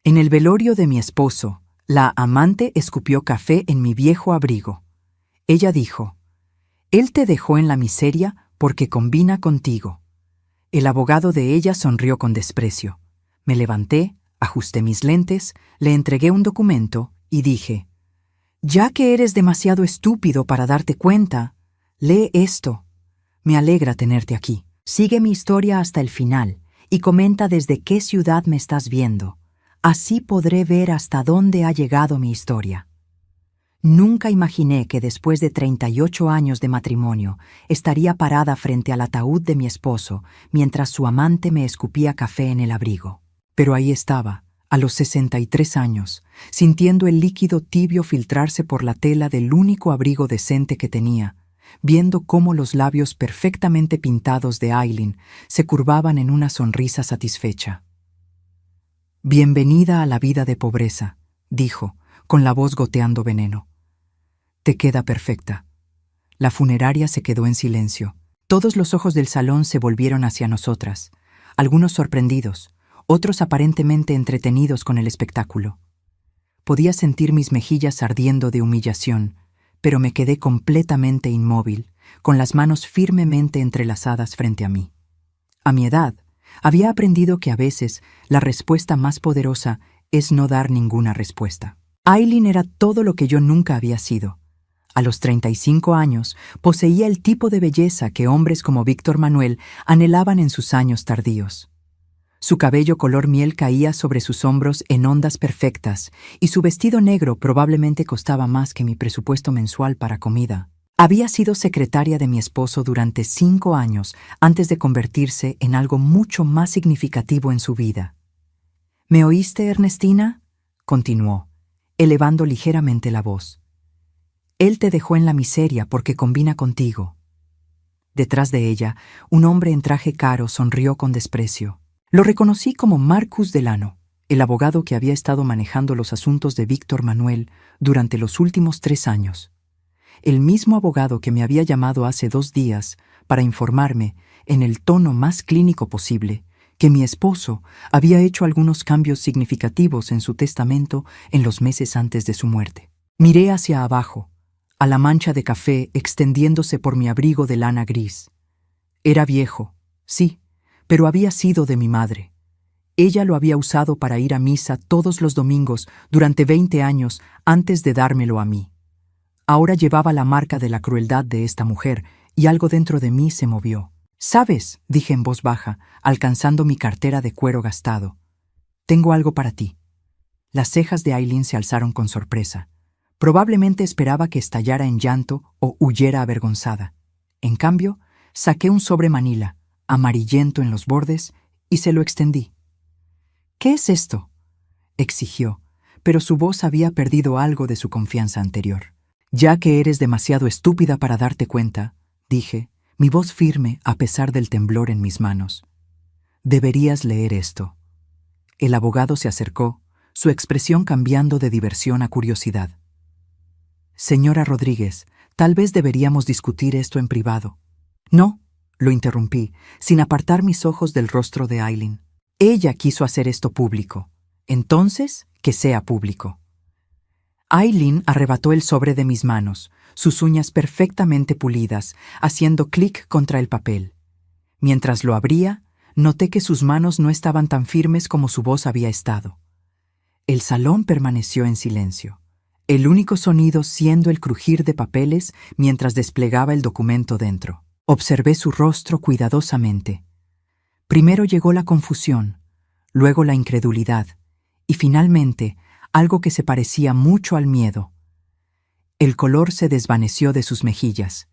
En el velorio de mi esposo, la amante escupió café en mi viejo abrigo. Ella dijo: «Él te dejó en la miseria porque combina contigo». El abogado de ella sonrió con desprecio. Me levanté, ajusté mis lentes, le entregué un documento y dije: «Ya que eres demasiado estúpido para darte cuenta, lee esto. Me alegra tenerte aquí. Sigue mi historia hasta el final y comenta desde qué ciudad me estás viendo. Así podré ver hasta dónde ha llegado mi historia». Nunca imaginé que después de 38 años de matrimonio estaría parada frente al ataúd de mi esposo mientras su amante me escupía café en el abrigo. Pero ahí estaba, a los 63 años, sintiendo el líquido tibio filtrarse por la tela del único abrigo decente que tenía, viendo cómo los labios perfectamente pintados de Aileen se curvaban en una sonrisa satisfecha. «Bienvenida a la vida de pobreza», dijo, con la voz goteando veneno. «Te queda perfecta». La funeraria se quedó en silencio. Todos los ojos del salón se volvieron hacia nosotras, algunos sorprendidos, otros aparentemente entretenidos con el espectáculo. Podía sentir mis mejillas ardiendo de humillación, pero me quedé completamente inmóvil, con las manos firmemente entrelazadas frente a mí. A mi edad, había aprendido que a veces la respuesta más poderosa es no dar ninguna respuesta. Aileen era todo lo que yo nunca había sido. A los 35 años, poseía el tipo de belleza que hombres como Víctor Manuel anhelaban en sus años tardíos. Su cabello color miel caía sobre sus hombros en ondas perfectas, y su vestido negro probablemente costaba más que mi presupuesto mensual para comida. Había sido secretaria de mi esposo durante 5 años antes de convertirse en algo mucho más significativo en su vida. «¿Me oíste, Ernestina?», continuó, elevando ligeramente la voz. «Él te dejó en la miseria porque combina contigo». Detrás de ella, un hombre en traje caro sonrió con desprecio. Lo reconocí como Marcus Delano, el abogado que había estado manejando los asuntos de Víctor Manuel durante los últimos 3 años. El mismo abogado que me había llamado hace 2 días para informarme, en el tono más clínico posible, que mi esposo había hecho algunos cambios significativos en su testamento en los meses antes de su muerte. Miré hacia abajo, a la mancha de café extendiéndose por mi abrigo de lana gris. Era viejo, sí, pero había sido de mi madre. Ella lo había usado para ir a misa todos los domingos durante 20 años antes de dármelo a mí. Ahora llevaba la marca de la crueldad de esta mujer y algo dentro de mí se movió. «¿Sabes?», dije en voz baja, alcanzando mi cartera de cuero gastado. «Tengo algo para ti». Las cejas de Aileen se alzaron con sorpresa. Probablemente esperaba que estallara en llanto o huyera avergonzada. En cambio, saqué un sobre manila, amarillento en los bordes, y se lo extendí. «¿Qué es esto?», exigió, pero su voz había perdido algo de su confianza anterior. «Ya que eres demasiado estúpida para darte cuenta», dije, mi voz firme a pesar del temblor en mis manos. «Deberías leer esto». El abogado se acercó, su expresión cambiando de diversión a curiosidad. «Señora Rodríguez, tal vez deberíamos discutir esto en privado». «No», lo interrumpí, sin apartar mis ojos del rostro de Aileen. «Ella quiso hacer esto público. Entonces, que sea público». Aileen arrebató el sobre de mis manos, sus uñas perfectamente pulidas, haciendo clic contra el papel. Mientras lo abría, noté que sus manos no estaban tan firmes como su voz había estado. El salón permaneció en silencio, el único sonido siendo el crujir de papeles mientras desplegaba el documento dentro. Observé su rostro cuidadosamente. Primero llegó la confusión, luego la incredulidad, y finalmente algo que se parecía mucho al miedo. El color se desvaneció de sus mejillas,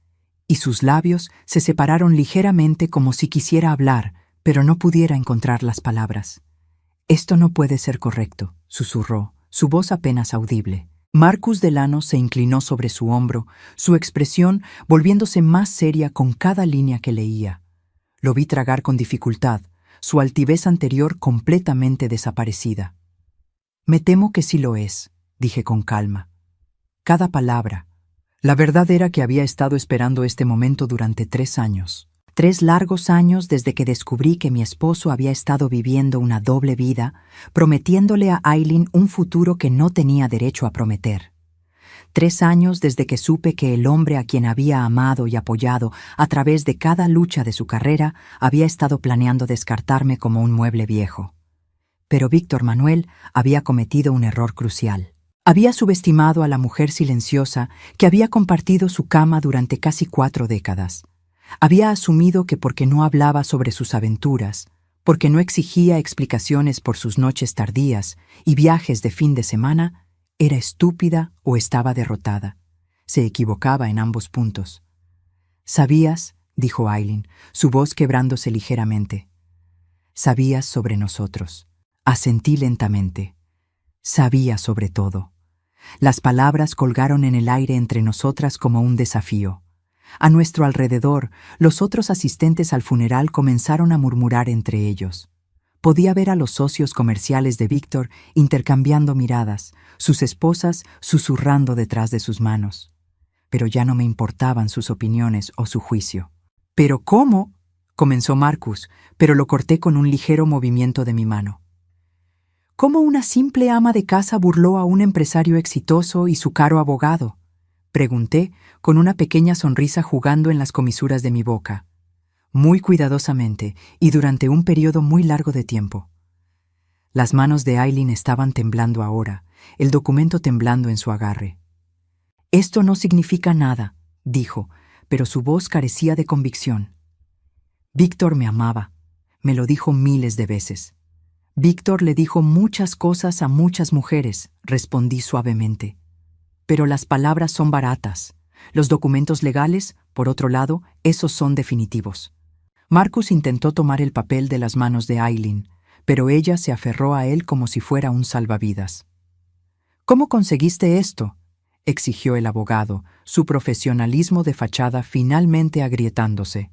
y sus labios se separaron ligeramente como si quisiera hablar, pero no pudiera encontrar las palabras. «Esto no puede ser correcto», susurró, su voz apenas audible. Marcus Delano se inclinó sobre su hombro, su expresión volviéndose más seria con cada línea que leía. Lo vi tragar con dificultad, su altivez anterior completamente desaparecida. «Me temo que sí lo es», dije con calma. Cada palabra. La verdad era que había estado esperando este momento durante 3 años. 3 largos años desde que descubrí que mi esposo había estado viviendo una doble vida, prometiéndole a Aileen un futuro que no tenía derecho a prometer. 3 años desde que supe que el hombre a quien había amado y apoyado a través de cada lucha de su carrera había estado planeando descartarme como un mueble viejo. Pero Víctor Manuel había cometido un error crucial. Había subestimado a la mujer silenciosa que había compartido su cama durante casi 4 décadas. Había asumido que porque no hablaba sobre sus aventuras, porque no exigía explicaciones por sus noches tardías y viajes de fin de semana, era estúpida o estaba derrotada. Se equivocaba en ambos puntos. «¿Sabías?», dijo Aileen, su voz quebrándose ligeramente. «Sabías sobre nosotros». Asentí lentamente. Sabía sobre todo. Las palabras colgaron en el aire entre nosotras como un desafío. A nuestro alrededor, los otros asistentes al funeral comenzaron a murmurar entre ellos. Podía ver a los socios comerciales de Víctor intercambiando miradas, sus esposas susurrando detrás de sus manos. Pero ya no me importaban sus opiniones o su juicio. «¿Pero cómo?», comenzó Marcus, pero lo corté con un ligero movimiento de mi mano. «¿Cómo una simple ama de casa burló a un empresario exitoso y su caro abogado?», pregunté, con una pequeña sonrisa jugando en las comisuras de mi boca. Muy cuidadosamente y durante un periodo muy largo de tiempo. Las manos de Aileen estaban temblando ahora, el documento temblando en su agarre. «Esto no significa nada», dijo, pero su voz carecía de convicción. «Víctor me amaba, me lo dijo miles de veces. Víctor le dijo muchas cosas a muchas mujeres», respondí suavemente. «Pero las palabras son baratas. Los documentos legales, por otro lado, esos son definitivos». Marcus intentó tomar el papel de las manos de Aileen, pero ella se aferró a él como si fuera un salvavidas. «¿Cómo conseguiste esto?», exigió el abogado, su profesionalismo de fachada finalmente agrietándose.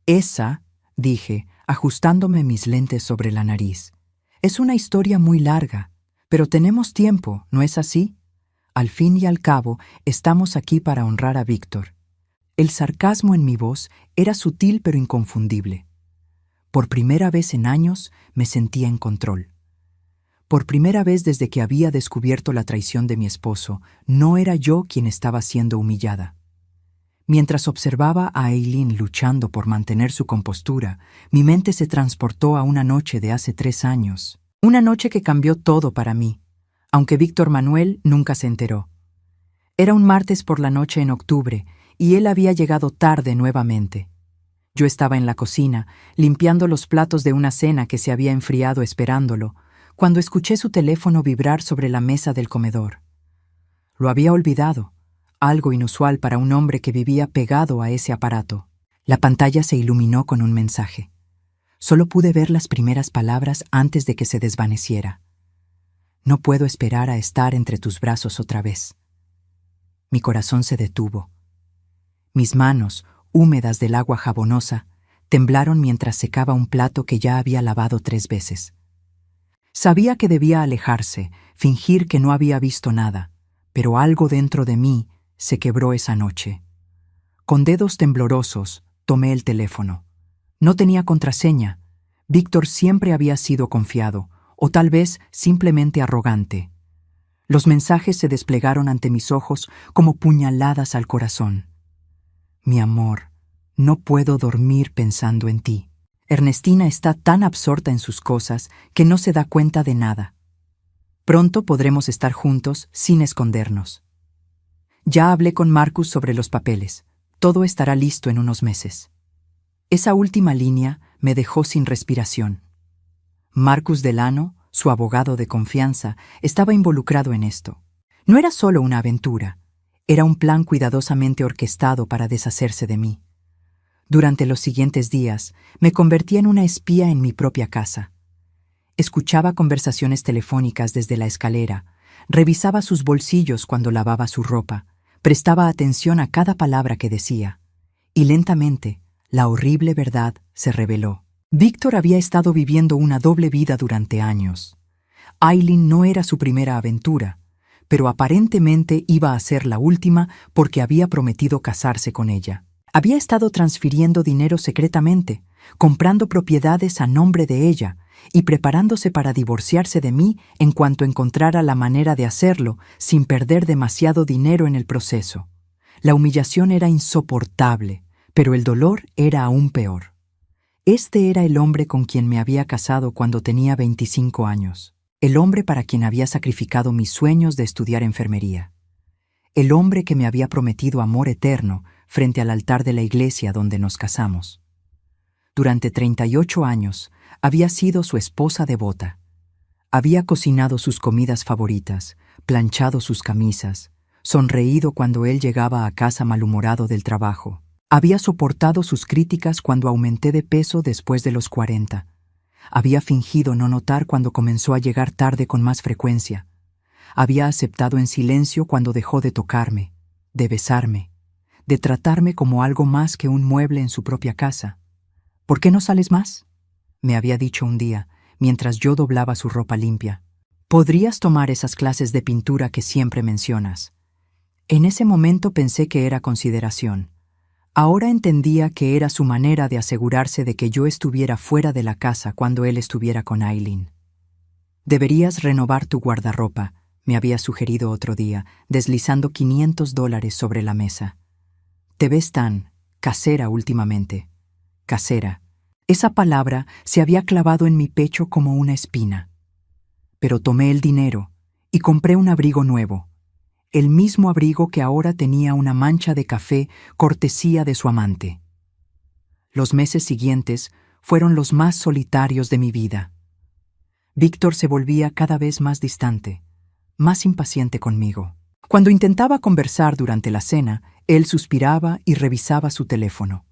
«Esa», dije, ajustándome mis lentes sobre la nariz, «es una historia muy larga, pero tenemos tiempo, ¿no es así? Al fin y al cabo, estamos aquí para honrar a Víctor». El sarcasmo en mi voz era sutil pero inconfundible. Por primera vez en años me sentía en control. Por primera vez desde que había descubierto la traición de mi esposo, no era yo quien estaba siendo humillada. Mientras observaba a Aileen luchando por mantener su compostura, mi mente se transportó a una noche de hace 3 años. Una noche que cambió todo para mí, aunque Víctor Manuel nunca se enteró. Era un martes por la noche en octubre, y él había llegado tarde nuevamente. Yo estaba en la cocina, limpiando los platos de una cena que se había enfriado esperándolo, cuando escuché su teléfono vibrar sobre la mesa del comedor. Lo había olvidado, algo inusual para un hombre que vivía pegado a ese aparato. La pantalla se iluminó con un mensaje. Solo pude ver las primeras palabras antes de que se desvaneciera. «No puedo esperar a estar entre tus brazos otra vez». Mi corazón se detuvo. Mis manos, húmedas del agua jabonosa, temblaron mientras secaba un plato que ya había lavado 3 veces. Sabía que debía alejarse, fingir que no había visto nada, pero algo dentro de mí se quebró esa noche. Con dedos temblorosos, tomé el teléfono. No tenía contraseña. Víctor siempre había sido confiado, o tal vez simplemente arrogante. Los mensajes se desplegaron ante mis ojos como puñaladas al corazón. «Mi amor, no puedo dormir pensando en ti. Ernestina está tan absorta en sus cosas que no se da cuenta de nada. Pronto podremos estar juntos sin escondernos. Ya hablé con Marcus sobre los papeles. Todo estará listo en unos meses». Esa última línea me dejó sin respiración. Marcus Delano, su abogado de confianza, estaba involucrado en esto. No era solo una aventura. Era un plan cuidadosamente orquestado para deshacerse de mí. Durante los siguientes días, me convertí en una espía en mi propia casa. Escuchaba conversaciones telefónicas desde la escalera, revisaba sus bolsillos cuando lavaba su ropa, prestaba atención a cada palabra que decía. Y lentamente, la horrible verdad se reveló. Víctor había estado viviendo una doble vida durante años. Aileen no era su primera aventura, pero aparentemente iba a ser la última porque había prometido casarse con ella. Había estado transfiriendo dinero secretamente, comprando propiedades a nombre de ella y preparándose para divorciarse de mí en cuanto encontrara la manera de hacerlo sin perder demasiado dinero en el proceso. La humillación era insoportable, pero el dolor era aún peor. Este era el hombre con quien me había casado cuando tenía 25 años, el hombre para quien había sacrificado mis sueños de estudiar enfermería, el hombre que me había prometido amor eterno frente al altar de la iglesia donde nos casamos. Durante 38 años había sido su esposa devota. Había cocinado sus comidas favoritas, planchado sus camisas, sonreído cuando él llegaba a casa malhumorado del trabajo. Había soportado sus críticas cuando aumenté de peso después de los 40. Había fingido no notar cuando comenzó a llegar tarde con más frecuencia. Había aceptado en silencio cuando dejó de tocarme, de besarme, de tratarme como algo más que un mueble en su propia casa. ¿Por qué no sales más?, me había dicho un día, mientras yo doblaba su ropa limpia. Podrías tomar esas clases de pintura que siempre mencionas. En ese momento pensé que era consideración. Ahora entendía que era su manera de asegurarse de que yo estuviera fuera de la casa cuando él estuviera con Aileen. Deberías renovar tu guardarropa, me había sugerido otro día, deslizando $500 sobre la mesa. Te ves tan casera últimamente. Casera. Esa palabra se había clavado en mi pecho como una espina. Pero tomé el dinero y compré un abrigo nuevo. El mismo abrigo que ahora tenía una mancha de café cortesía de su amante. Los meses siguientes fueron los más solitarios de mi vida. Víctor se volvía cada vez más distante, más impaciente conmigo. Cuando intentaba conversar durante la cena, él suspiraba y revisaba su teléfono.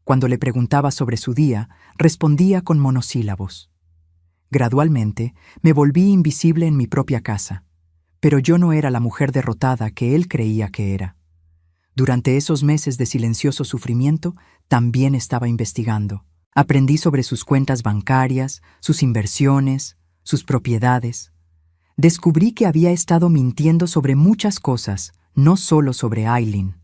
Cuando le preguntaba sobre su día, respondía con monosílabos. Gradualmente, me volví invisible en mi propia casa, pero yo no era la mujer derrotada que él creía que era. Durante esos meses de silencioso sufrimiento, también estaba investigando. Aprendí sobre sus cuentas bancarias, sus inversiones, sus propiedades. Descubrí que había estado mintiendo sobre muchas cosas, no solo sobre Aileen.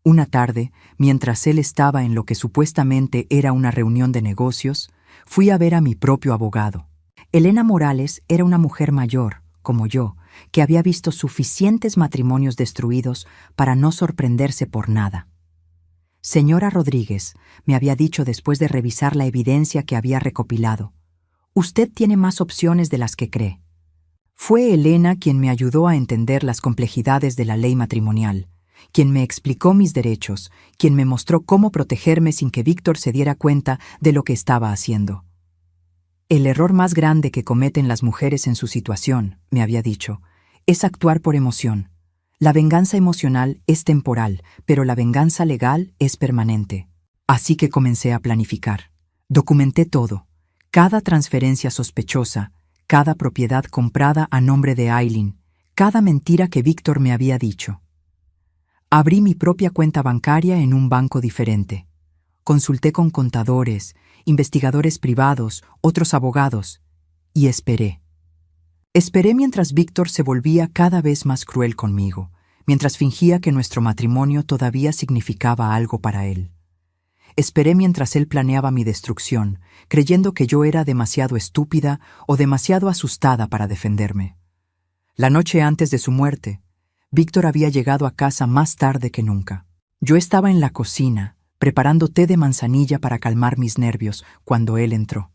Una tarde, mientras él estaba en lo que supuestamente era una reunión de negocios, fui a ver a mi propio abogado. Elena Morales era una mujer mayor, como yo, que había visto suficientes matrimonios destruidos para no sorprenderse por nada. Señora Rodríguez, me había dicho después de revisar la evidencia que había recopilado, usted tiene más opciones de las que cree. Fue Elena quien me ayudó a entender las complejidades de la ley matrimonial, quien me explicó mis derechos, quien me mostró cómo protegerme sin que Víctor se diera cuenta de lo que estaba haciendo. El error más grande que cometen las mujeres en su situación, me había dicho, es actuar por emoción. La venganza emocional es temporal, pero la venganza legal es permanente. Así que comencé a planificar. Documenté todo, cada transferencia sospechosa, cada propiedad comprada a nombre de Aileen, cada mentira que Víctor me había dicho. Abrí mi propia cuenta bancaria en un banco diferente. Consulté con contadores, investigadores privados, otros abogados, y esperé. Esperé mientras Víctor se volvía cada vez más cruel conmigo, mientras fingía que nuestro matrimonio todavía significaba algo para él. Esperé mientras él planeaba mi destrucción, creyendo que yo era demasiado estúpida o demasiado asustada para defenderme. La noche antes de su muerte, Víctor había llegado a casa más tarde que nunca. Yo estaba en la cocina, preparando té de manzanilla para calmar mis nervios, cuando él entró.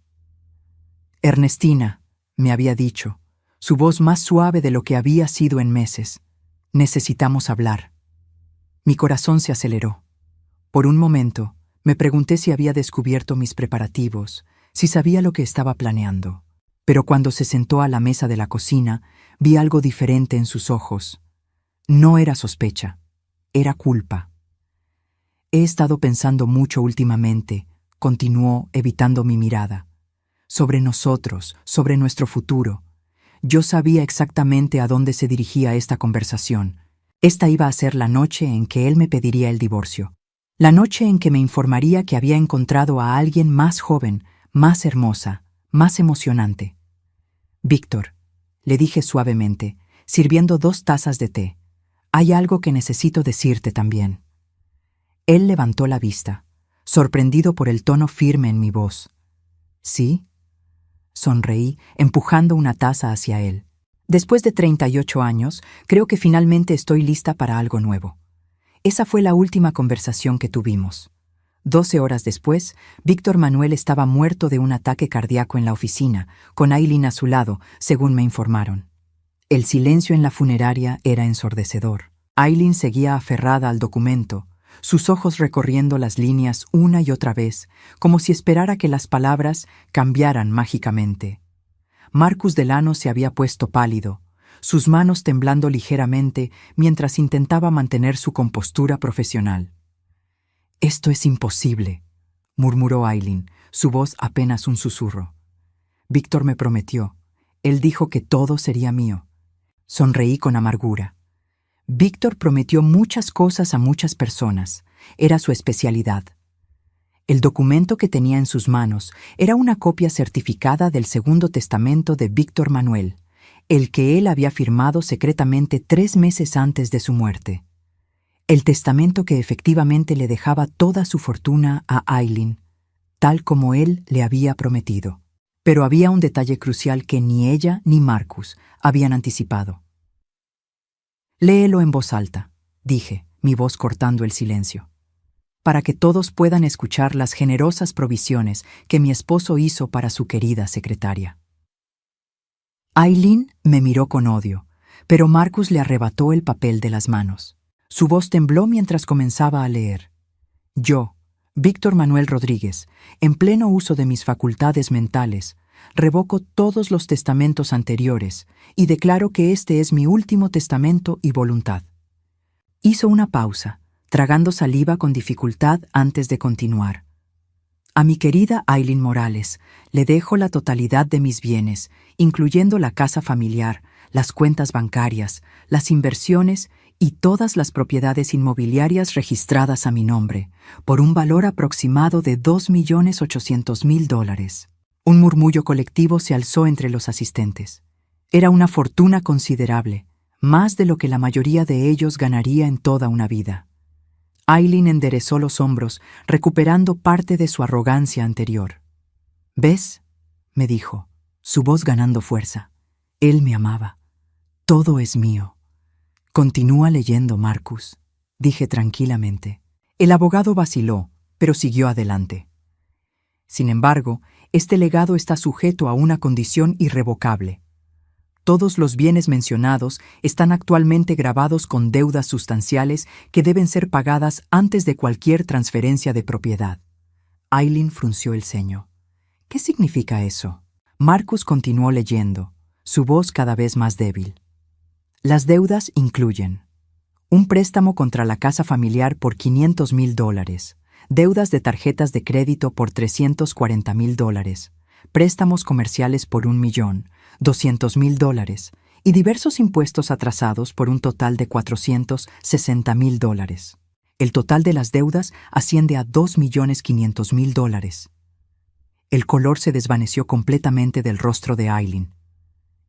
Ernestina, me había dicho, su voz más suave de lo que había sido en meses. Necesitamos hablar. Mi corazón se aceleró. Por un momento, me pregunté si había descubierto mis preparativos, si sabía lo que estaba planeando. Pero cuando se sentó a la mesa de la cocina, vi algo diferente en sus ojos. No era sospecha, era culpa. He estado pensando mucho últimamente, continuó, evitando mi mirada. Sobre nosotros, sobre nuestro futuro. Yo sabía exactamente a dónde se dirigía esta conversación. Esta iba a ser la noche en que él me pediría el divorcio. La noche en que me informaría que había encontrado a alguien más joven, más hermosa, más emocionante. Víctor, le dije suavemente, sirviendo 2 tazas de té. Hay algo que necesito decirte también. Él levantó la vista, sorprendido por el tono firme en mi voz. ¿Sí? Sonreí, empujando una taza hacia él. Después de 38 años, creo que finalmente estoy lista para algo nuevo. Esa fue la última conversación que tuvimos. 12 horas después, Víctor Manuel estaba muerto de un ataque cardíaco en la oficina, con Aileen a su lado, según me informaron. El silencio en la funeraria era ensordecedor. Aileen seguía aferrada al documento, sus ojos recorriendo las líneas una y otra vez, como si esperara que las palabras cambiaran mágicamente. Marcus Delano se había puesto pálido, sus manos temblando ligeramente mientras intentaba mantener su compostura profesional. «Esto es imposible», murmuró Aileen, su voz apenas un susurro. «Víctor me prometió. Él dijo que todo sería mío». Sonreí con amargura. Víctor prometió muchas cosas a muchas personas. Era su especialidad. El documento que tenía en sus manos era una copia certificada del segundo testamento de Víctor Manuel, el que él había firmado secretamente 3 meses antes de su muerte. El testamento que efectivamente le dejaba toda su fortuna a Aileen, tal como él le había prometido. Pero había un detalle crucial que ni ella ni Marcus habían anticipado. «Léelo en voz alta», dije, mi voz cortando el silencio, «para que todos puedan escuchar las generosas provisiones que mi esposo hizo para su querida secretaria». Aileen me miró con odio, pero Marcus le arrebató el papel de las manos. Su voz tembló mientras comenzaba a leer. «Yo, Víctor Manuel Rodríguez, en pleno uso de mis facultades mentales, revoco todos los testamentos anteriores y declaro que este es mi último testamento y voluntad». Hizo una pausa, tragando saliva con dificultad antes de continuar. «A mi querida Aileen Morales, le dejo la totalidad de mis bienes, incluyendo la casa familiar, las cuentas bancarias, las inversiones y todas las propiedades inmobiliarias registradas a mi nombre, por un valor aproximado de $2.800.000. Un murmullo colectivo se alzó entre los asistentes. Era una fortuna considerable, más de lo que la mayoría de ellos ganaría en toda una vida. Aileen enderezó los hombros, recuperando parte de su arrogancia anterior. «¿Ves?», me dijo, su voz ganando fuerza. «Él me amaba. Todo es mío». «Continúa leyendo, Marcus», dije tranquilamente. El abogado vaciló, pero siguió adelante. «Sin embargo, este legado está sujeto a una condición irrevocable. Todos los bienes mencionados están actualmente grabados con deudas sustanciales que deben ser pagadas antes de cualquier transferencia de propiedad». Aileen frunció el ceño. «¿Qué significa eso?». Marcus continuó leyendo, su voz cada vez más débil. «Las deudas incluyen un préstamo contra la casa familiar por $500.000, deudas de tarjetas de crédito por $340.000, préstamos comerciales por $1 millón, $200.000 y diversos impuestos atrasados por un total de $460.000. El total de las deudas asciende a $2.500.000. El color se desvaneció completamente del rostro de Aileen.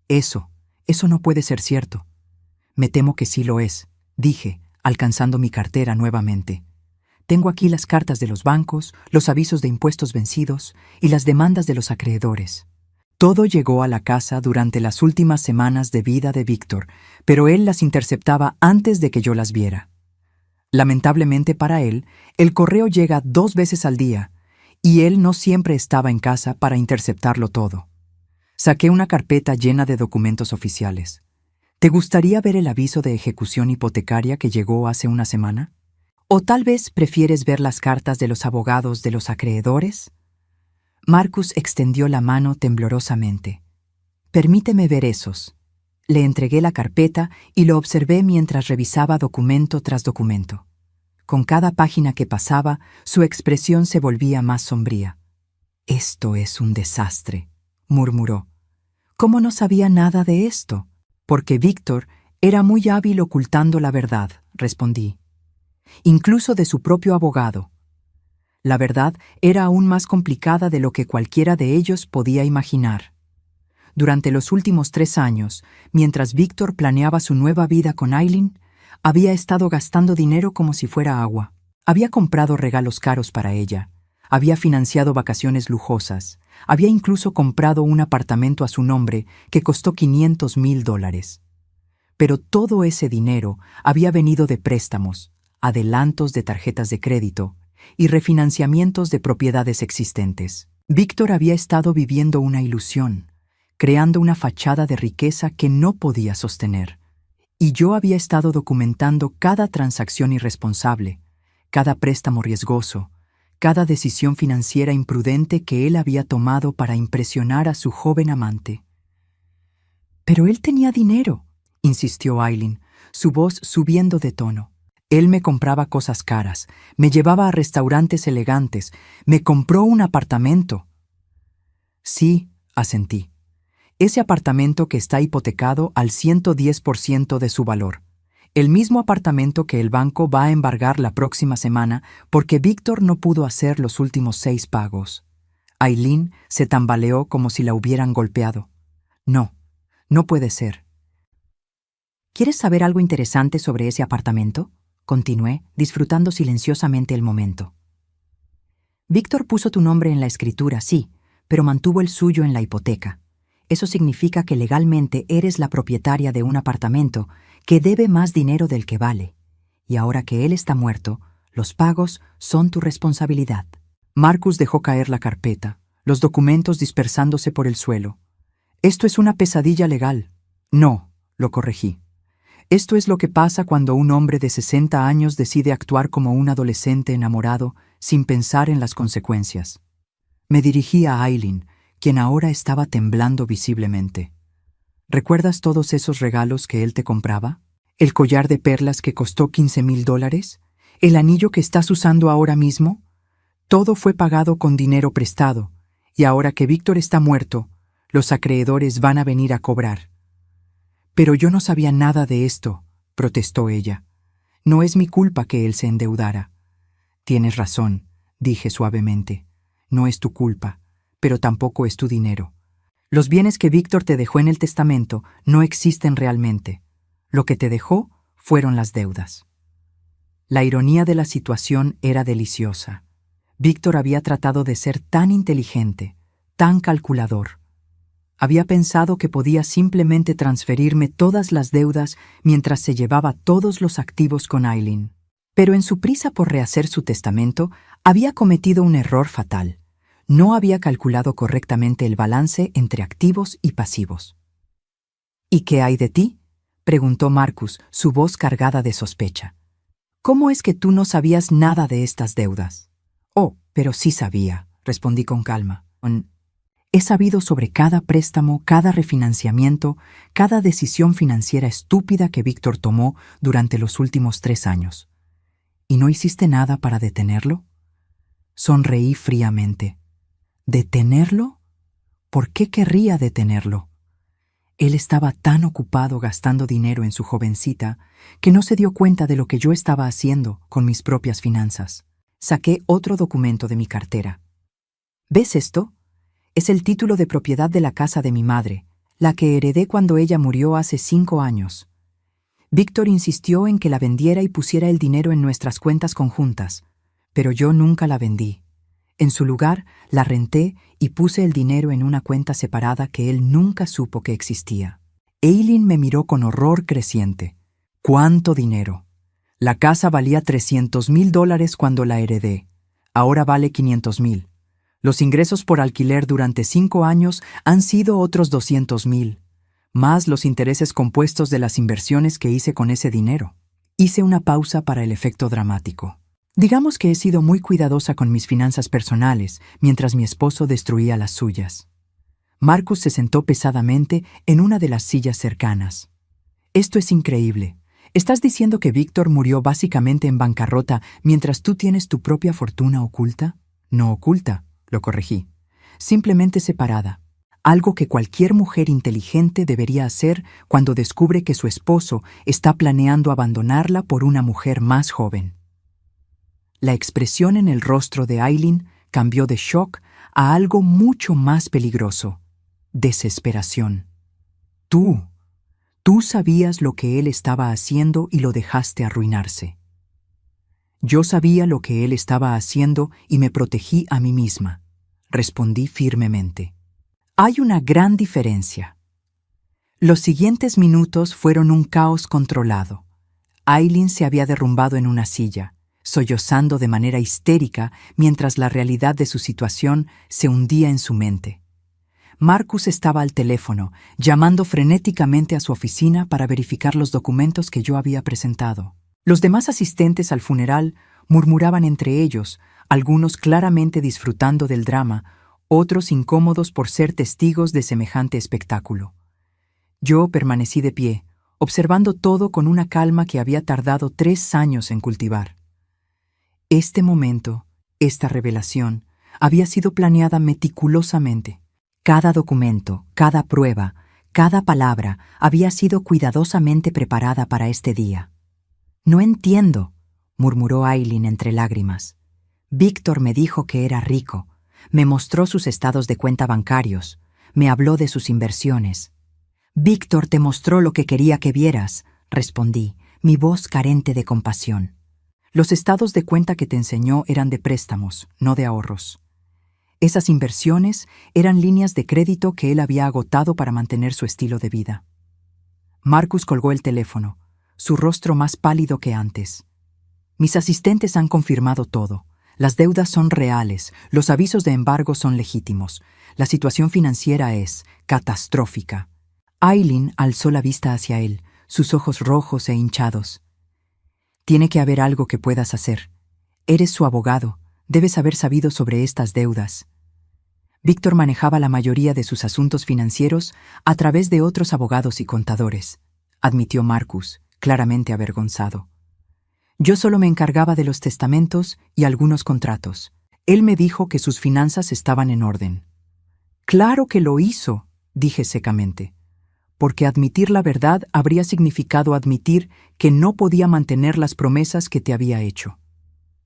Eso no puede ser cierto». «Me temo que sí lo es», dije, alcanzando mi cartera nuevamente. «Tengo aquí las cartas de los bancos, los avisos de impuestos vencidos y las demandas de los acreedores». Todo llegó a la casa durante las últimas semanas de vida de Víctor, pero él las interceptaba antes de que yo las viera. Lamentablemente para él, el correo llega 2 veces al día, y él no siempre estaba en casa para interceptarlo todo. Saqué una carpeta llena de documentos oficiales. ¿Te gustaría ver el aviso de ejecución hipotecaria que llegó hace una semana? ¿O tal vez prefieres ver las cartas de los abogados de los acreedores? Marcus extendió la mano temblorosamente. «Permíteme ver esos». Le entregué la carpeta y lo observé mientras revisaba documento tras documento. Con cada página que pasaba, su expresión se volvía más sombría. «Esto es un desastre», murmuró. «¿Cómo no sabía nada de esto?». «Porque Víctor era muy hábil ocultando la verdad», respondí. «Incluso de su propio abogado. La verdad era aún más complicada de lo que cualquiera de ellos podía imaginar. Durante los últimos 3 años, mientras Víctor planeaba su nueva vida con Aileen, había estado gastando dinero como si fuera agua. Había comprado regalos caros para ella, había financiado vacaciones lujosas, había incluso comprado un apartamento a su nombre que costó $500,000. Pero todo ese dinero había venido de préstamos, adelantos de tarjetas de crédito y refinanciamientos de propiedades existentes. Víctor había estado viviendo una ilusión, creando una fachada de riqueza que no podía sostener. Y yo había estado documentando cada transacción irresponsable, cada préstamo riesgoso, cada decisión financiera imprudente que él había tomado para impresionar a su joven amante. Pero él tenía dinero, insistió Aileen, su voz subiendo de tono. Él me compraba cosas caras, me llevaba a restaurantes elegantes, me compró un apartamento. Sí, asentí. Ese apartamento que está hipotecado al 110% de su valor. El mismo apartamento que el banco va a embargar la próxima semana porque Víctor no pudo hacer los últimos 6 pagos. Aileen se tambaleó como si la hubieran golpeado. No, no puede ser. ¿Quieres saber algo interesante sobre ese apartamento? Continué, disfrutando silenciosamente el momento. Víctor puso tu nombre en la escritura, sí, pero mantuvo el suyo en la hipoteca. Eso significa que legalmente eres la propietaria de un apartamento que debe más dinero del que vale. Y ahora que él está muerto, los pagos son tu responsabilidad. Marcus dejó caer la carpeta, los documentos dispersándose por el suelo. Esto es una pesadilla legal. No, lo corregí. Esto es lo que pasa cuando un hombre de 60 años decide actuar como un adolescente enamorado sin pensar en las consecuencias. Me dirigí a Aileen, quien ahora estaba temblando visiblemente. ¿Recuerdas todos esos regalos que él te compraba? ¿El collar de perlas que costó $15,000? ¿El anillo que estás usando ahora mismo? Todo fue pagado con dinero prestado, y ahora que Víctor está muerto, los acreedores van a venir a cobrar. Pero yo no sabía nada de esto, protestó ella. No es mi culpa que él se endeudara. Tienes razón, dije suavemente. No es tu culpa, pero tampoco es tu dinero. Los bienes que Víctor te dejó en el testamento no existen realmente. Lo que te dejó fueron las deudas. La ironía de la situación era deliciosa. Víctor había tratado de ser tan inteligente, tan calculador. Había pensado que podía simplemente transferirme todas las deudas mientras se llevaba todos los activos con Aileen. Pero en su prisa por rehacer su testamento, había cometido un error fatal. No había calculado correctamente el balance entre activos y pasivos. ¿Y qué hay de ti?, preguntó Marcus, su voz cargada de sospecha. ¿Cómo es que tú no sabías nada de estas deudas? Oh, pero sí sabía, respondí con calma. He sabido sobre cada préstamo, cada refinanciamiento, cada decisión financiera estúpida que Víctor tomó durante los últimos 3 años. ¿Y no hiciste nada para detenerlo? Sonreí fríamente. ¿Detenerlo? ¿Por qué querría detenerlo? Él estaba tan ocupado gastando dinero en su jovencita que no se dio cuenta de lo que yo estaba haciendo con mis propias finanzas. Saqué otro documento de mi cartera. ¿Ves esto? Es el título de propiedad de la casa de mi madre, la que heredé cuando ella murió hace 5 años. Víctor insistió en que la vendiera y pusiera el dinero en nuestras cuentas conjuntas, pero yo nunca la vendí. En su lugar, la renté y puse el dinero en una cuenta separada que él nunca supo que existía. Aileen me miró con horror creciente. ¿Cuánto dinero? La casa valía $300,000 cuando la heredé. Ahora vale $500,000. Los ingresos por alquiler durante 5 años han sido otros $200,000, más los intereses compuestos de las inversiones que hice con ese dinero. Hice una pausa para el efecto dramático. Digamos que he sido muy cuidadosa con mis finanzas personales, mientras mi esposo destruía las suyas. Marcus se sentó pesadamente en una de las sillas cercanas. Esto es increíble. ¿Estás diciendo que Víctor murió básicamente en bancarrota mientras tú tienes tu propia fortuna oculta? No oculta, lo corregí. Simplemente separada. Algo que cualquier mujer inteligente debería hacer cuando descubre que su esposo está planeando abandonarla por una mujer más joven. La expresión en el rostro de Aileen cambió de shock a algo mucho más peligroso: desesperación. Tú sabías lo que él estaba haciendo y lo dejaste arruinarse. Yo sabía lo que él estaba haciendo y me protegí a mí misma, respondí firmemente. Hay una gran diferencia. Los siguientes minutos fueron un caos controlado. Aileen se había derrumbado en una silla, sollozando de manera histérica mientras la realidad de su situación se hundía en su mente. Marcus estaba al teléfono, llamando frenéticamente a su oficina para verificar los documentos que yo había presentado. Los demás asistentes al funeral murmuraban entre ellos, algunos claramente disfrutando del drama, otros incómodos por ser testigos de semejante espectáculo. Yo permanecí de pie, observando todo con una calma que había tardado 3 años en cultivar. Este momento, esta revelación, había sido planeada meticulosamente. Cada documento, cada prueba, cada palabra había sido cuidadosamente preparada para este día. «No entiendo», murmuró Aileen entre lágrimas. «Víctor me dijo que era rico, me mostró sus estados de cuenta bancarios, me habló de sus inversiones». «Víctor te mostró lo que quería que vieras», respondí, mi voz carente de compasión. «Los estados de cuenta que te enseñó eran de préstamos, no de ahorros. Esas inversiones eran líneas de crédito que él había agotado para mantener su estilo de vida». Marcus colgó el teléfono, su rostro más pálido que antes. «Mis asistentes han confirmado todo. Las deudas son reales, los avisos de embargo son legítimos. La situación financiera es catastrófica». Aileen alzó la vista hacia él, sus ojos rojos e hinchados. «Tiene que haber algo que puedas hacer. Eres su abogado, debes haber sabido sobre estas deudas». Víctor manejaba la mayoría de sus asuntos financieros a través de otros abogados y contadores, admitió Marcus, claramente avergonzado. «Yo solo me encargaba de los testamentos y algunos contratos. Él me dijo que sus finanzas estaban en orden». «Claro que lo hizo», dije secamente, «porque admitir la verdad habría significado admitir que no podía mantener las promesas que te había hecho».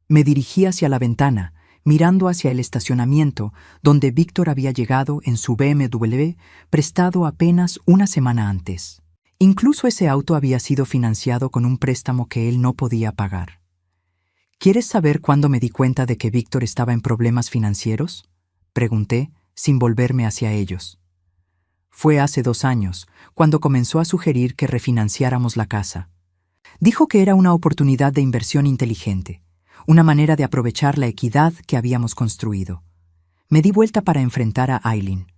Me dirigí hacia la ventana, mirando hacia el estacionamiento donde Víctor había llegado en su BMW prestado apenas una semana antes. Incluso ese auto había sido financiado con un préstamo que él no podía pagar. «¿Quieres saber cuándo me di cuenta de que Víctor estaba en problemas financieros?», pregunté, sin volverme hacia ellos. «Fue hace 2 años, cuando comenzó a sugerir que refinanciáramos la casa. Dijo que era una oportunidad de inversión inteligente, una manera de aprovechar la equidad que habíamos construido». Me di vuelta para enfrentar a Aileen.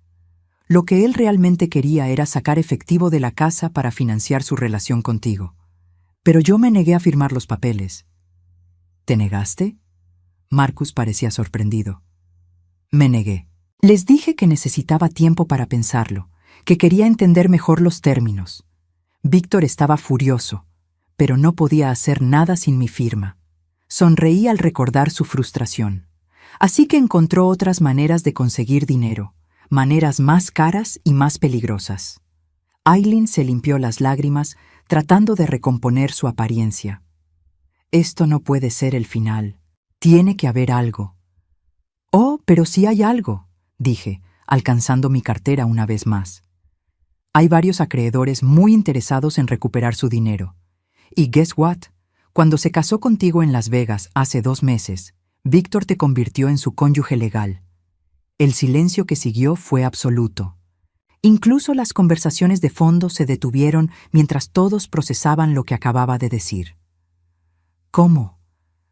Lo que él realmente quería era sacar efectivo de la casa para financiar su relación contigo. Pero yo me negué a firmar los papeles. «¿Te negaste?», Marcus parecía sorprendido. «Me negué. Les dije que necesitaba tiempo para pensarlo, que quería entender mejor los términos. Víctor estaba furioso, pero no podía hacer nada sin mi firma». Sonreí al recordar su frustración. Así que encontró otras maneras de conseguir dinero, maneras más caras y más peligrosas. Aileen se limpió las lágrimas, tratando de recomponer su apariencia. «Esto no puede ser el final. Tiene que haber algo». «Oh, pero sí hay algo», dije, alcanzando mi cartera una vez más. «Hay varios acreedores muy interesados en recuperar su dinero. Y guess what? Cuando se casó contigo en Las Vegas hace 2 meses, Víctor te convirtió en su cónyuge legal. El silencio que siguió fue absoluto. Incluso las conversaciones de fondo se detuvieron mientras todos procesaban lo que acababa de decir». «¿Cómo?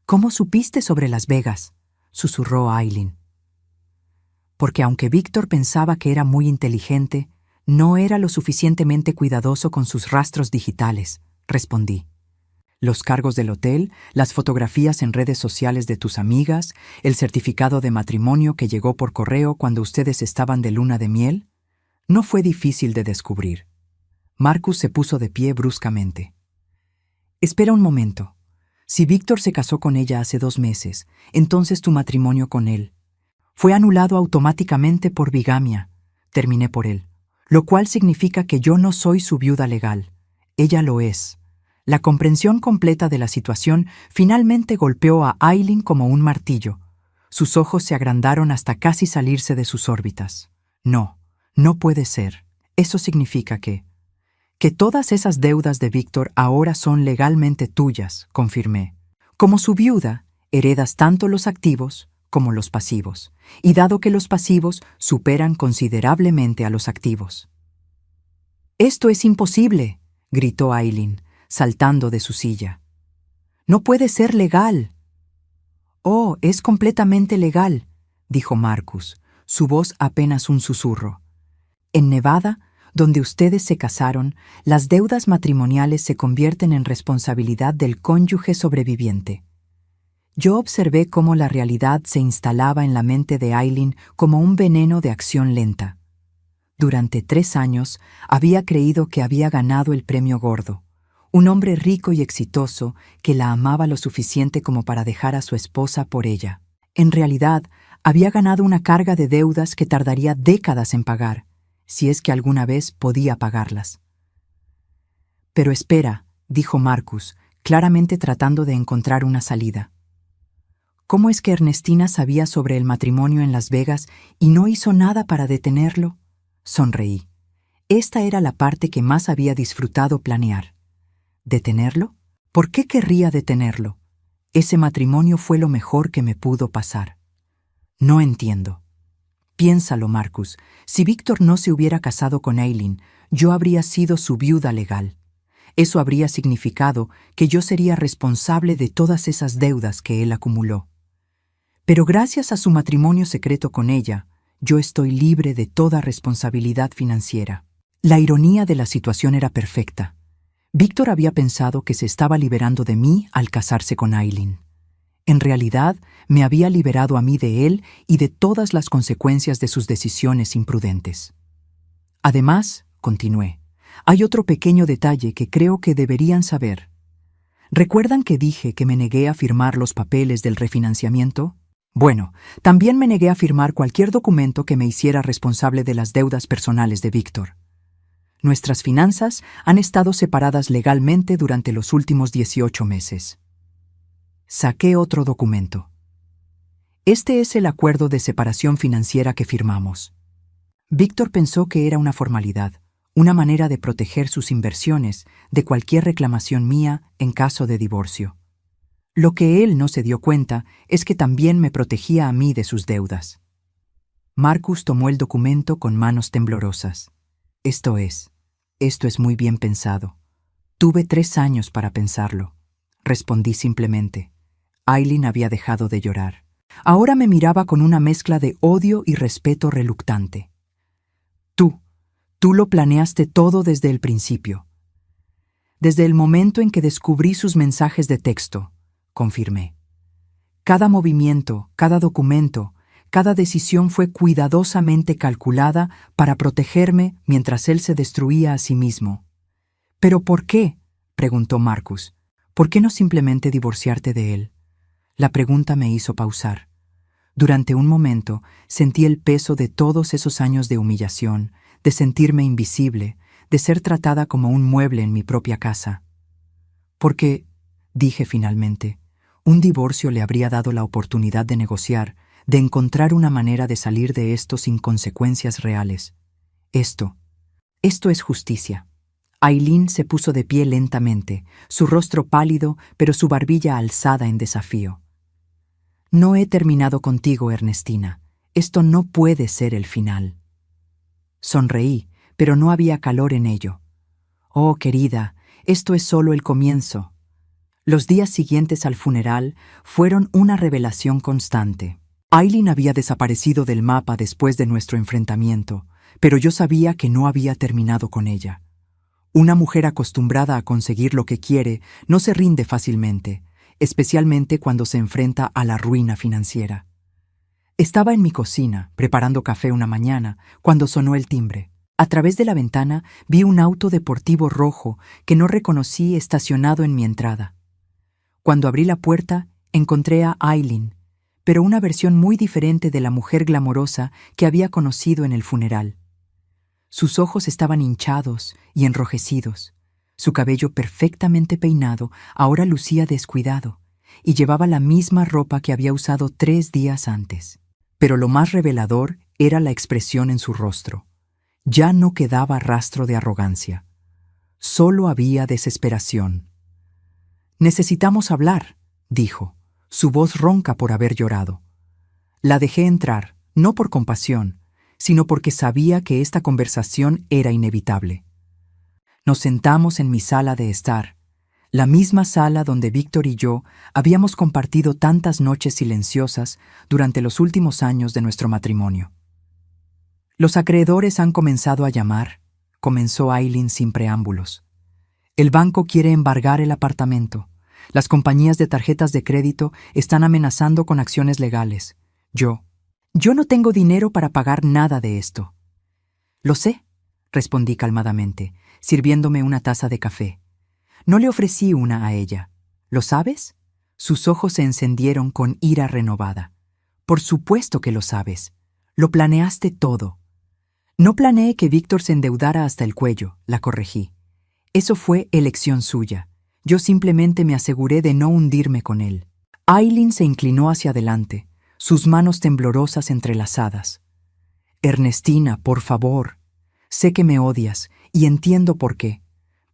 ¿Cómo supiste sobre Las Vegas?», susurró Aileen. «Porque aunque Víctor pensaba que era muy inteligente, no era lo suficientemente cuidadoso con sus rastros digitales», respondí. «Los cargos del hotel, las fotografías en redes sociales de tus amigas, el certificado de matrimonio que llegó por correo cuando ustedes estaban de luna de miel, no fue difícil de descubrir». Marcus se puso de pie bruscamente. «Espera un momento. Si Víctor se casó con ella hace 2 meses, entonces tu matrimonio con él fue anulado automáticamente por bigamia», terminé por él, «lo cual significa que yo no soy su viuda legal. Ella lo es». La comprensión completa de la situación finalmente golpeó a Aileen como un martillo. Sus ojos se agrandaron hasta casi salirse de sus órbitas. «No, no puede ser. Eso significa que todas esas deudas de Víctor ahora son legalmente tuyas», confirmé. Como su viuda, heredas tanto los activos como los pasivos, y dado que los pasivos superan considerablemente a los activos. «¡Esto es imposible!», gritó Aileen, saltando de su silla. «¡No puede ser legal!». «Oh, es completamente legal», dijo Marcus, su voz apenas un susurro. «En Nevada, donde ustedes se casaron, las deudas matrimoniales se convierten en responsabilidad del cónyuge sobreviviente». Yo observé cómo la realidad se instalaba en la mente de Aileen como un veneno de acción lenta. Durante 3 años había creído que había ganado el premio gordo, un hombre rico y exitoso que la amaba lo suficiente como para dejar a su esposa por ella. En realidad, había ganado una carga de deudas que tardaría décadas en pagar, si es que alguna vez podía pagarlas. «Pero espera», dijo Marcus, claramente tratando de encontrar una salida. «¿Cómo es que Ernestina sabía sobre el matrimonio en Las Vegas y no hizo nada para detenerlo?». Sonreí. Esta era la parte que más había disfrutado planear. ¿Detenerlo? ¿Por qué querría detenerlo? Ese matrimonio fue lo mejor que me pudo pasar. No entiendo. Piénsalo, Marcus. Si Víctor no se hubiera casado con Aileen, yo habría sido su viuda legal. Eso habría significado que yo sería responsable de todas esas deudas que él acumuló. Pero gracias a su matrimonio secreto con ella, yo estoy libre de toda responsabilidad financiera. La ironía de la situación era perfecta. Víctor había pensado que se estaba liberando de mí al casarse con Aileen. En realidad, me había liberado a mí de él y de todas las consecuencias de sus decisiones imprudentes. Además, continué, hay otro pequeño detalle que creo que deberían saber. ¿Recuerdan que dije que me negué a firmar los papeles del refinanciamiento? Bueno, también me negué a firmar cualquier documento que me hiciera responsable de las deudas personales de Víctor. Nuestras finanzas han estado separadas legalmente durante los últimos 18 meses. Saqué otro documento. Este es el acuerdo de separación financiera que firmamos. Víctor pensó que era una formalidad, una manera de proteger sus inversiones de cualquier reclamación mía en caso de divorcio. Lo que él no se dio cuenta es que también me protegía a mí de sus deudas. Marcus tomó el documento con manos temblorosas. Esto es muy bien pensado. Tuve 3 años para pensarlo. Respondí simplemente. Aileen había dejado de llorar. Ahora me miraba con una mezcla de odio y respeto reluctante. Tú lo planeaste todo desde el principio. Desde el momento en que descubrí sus mensajes de texto, confirmé. Cada movimiento, cada documento, cada decisión fue cuidadosamente calculada para protegerme mientras él se destruía a sí mismo. ¿Pero por qué?, preguntó Marcus. ¿Por qué no simplemente divorciarte de él? La pregunta me hizo pausar. Durante un momento sentí el peso de todos esos años de humillación, de sentirme invisible, de ser tratada como un mueble en mi propia casa. Porque, dije finalmente, un divorcio le habría dado la oportunidad de negociar, de encontrar una manera de salir de esto sin consecuencias reales. Esto es justicia. Aileen se puso de pie lentamente, su rostro pálido, pero su barbilla alzada en desafío. No he terminado contigo, Ernestina. Esto no puede ser el final. Sonreí, pero no había calor en ello. Oh, querida, esto es solo el comienzo. Los días siguientes al funeral fueron una revelación constante. Aileen había desaparecido del mapa después de nuestro enfrentamiento, pero yo sabía que no había terminado con ella. Una mujer acostumbrada a conseguir lo que quiere no se rinde fácilmente, especialmente cuando se enfrenta a la ruina financiera. Estaba en mi cocina, preparando café una mañana, cuando sonó el timbre. A través de la ventana vi un auto deportivo rojo que no reconocí estacionado en mi entrada. Cuando abrí la puerta, encontré a Aileen, pero una versión muy diferente de la mujer glamorosa que había conocido en el funeral. Sus ojos estaban hinchados y enrojecidos. Su cabello perfectamente peinado ahora lucía descuidado y llevaba la misma ropa que había usado 3 días antes. Pero lo más revelador era la expresión en su rostro. Ya no quedaba rastro de arrogancia. Solo había desesperación. «Necesitamos hablar», dijo, su voz ronca por haber llorado. La dejé entrar, no por compasión, sino porque sabía que esta conversación era inevitable. Nos sentamos en mi sala de estar, la misma sala donde Víctor y yo habíamos compartido tantas noches silenciosas durante los últimos años de nuestro matrimonio. Los acreedores han comenzado a llamar, comenzó Aileen sin preámbulos. El banco quiere embargar el apartamento. Las compañías de tarjetas de crédito están amenazando con acciones legales. Yo no tengo dinero para pagar nada de esto. Lo sé, respondí calmadamente, sirviéndome una taza de café. No le ofrecí una a ella. ¿Lo sabes? Sus ojos se encendieron con ira renovada. Por supuesto que lo sabes. Lo planeaste todo. No planeé que Víctor se endeudara hasta el cuello, la corregí. Eso fue elección suya. Yo simplemente me aseguré de no hundirme con él. Aileen se inclinó hacia adelante, sus manos temblorosas entrelazadas. Ernestina, por favor. Sé que me odias, y entiendo por qué.